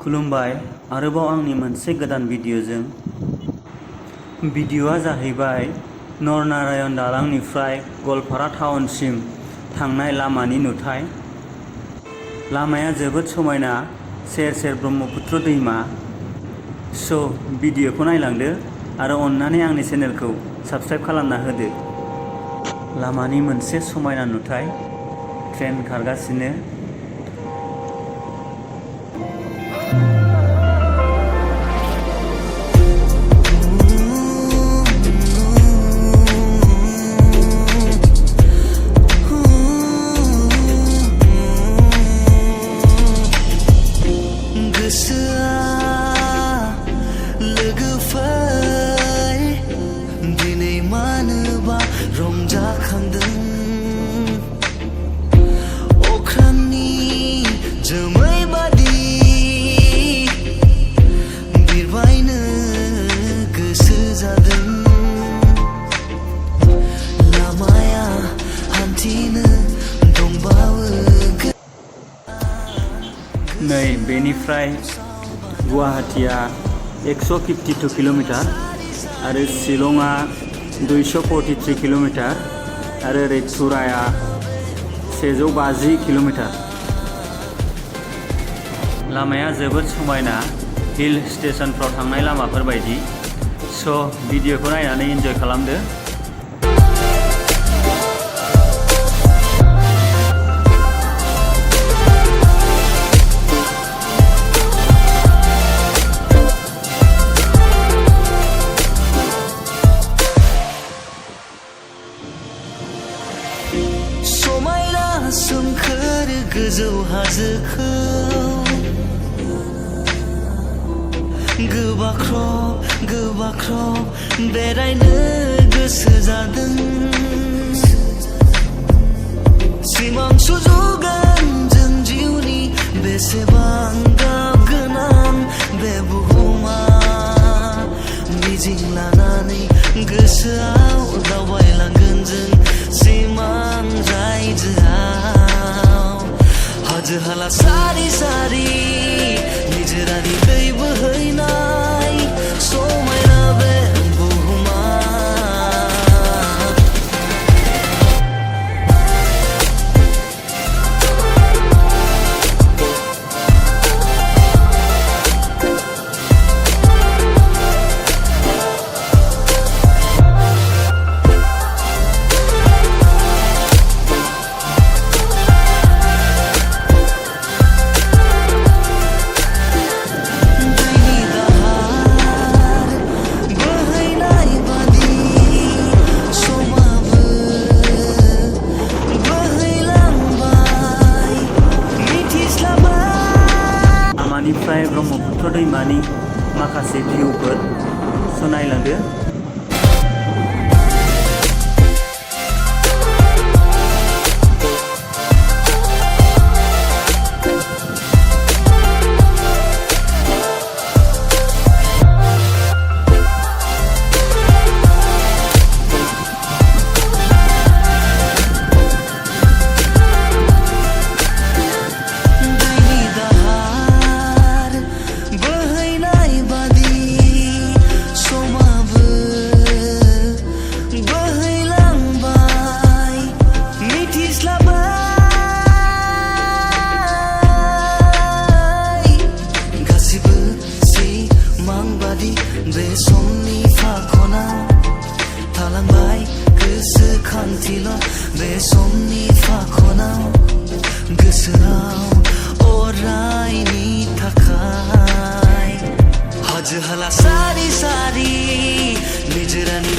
खुलुमबाय आरोबाव आंनि मोनसे गोदान भिडिअजों। भिडिअआ जाहैबाय नरनारायण दालांनिफ्राय गलपारा टाउनसिम थांनाय लामानि नुथाय। लामाया जोबोद समायना, सेर सेर ब्रह्मपुत्र दैमा। भिडिअखौ नायलांदो आरो अन्नानै आंनि चेनेलखौ साबस्क्राइब खालामना होदो। लामानि मोनसे समायना नुथाय, ट्रेन खारगासिनो। नै बेनिफ्राय गुवाहाटीया 152 किल'मिटार आरो शिलंआ 243 किल'मिटार आरो ओरै तुराया 150 किल'मिटार। लामाया जोबोद समायना, हिल स्टेशनफ्राव थांनाय लामाफोर बायदि। भिडिअखौ नायनानै इन्जय खालामदो। सोमखोर गोजौ हाजोखौ गोबाख्रब बेरायनो गोसो जादों। सिमां सुजुगोन जों जिउनि बेसेबां गाब गोनां बे बुहुमा। मिजिं लानानै गोसोआव दावबायलांगोन जों सिमां रायजोआव। हाजो हाला सारि सारि निजोरानि दै बोहैनाय समायना बे बुहुमा। निफ्राय ब्रह्मपुत्र दैमानि माखासे भिउफोर नायलांदो। बे समनि फाखनाव थालांबाय गोसोखांथिल' बे समनि फाखनाव गोसोआव अरायनि थाखाय। हाजो हाला सारि सारि निजोरानि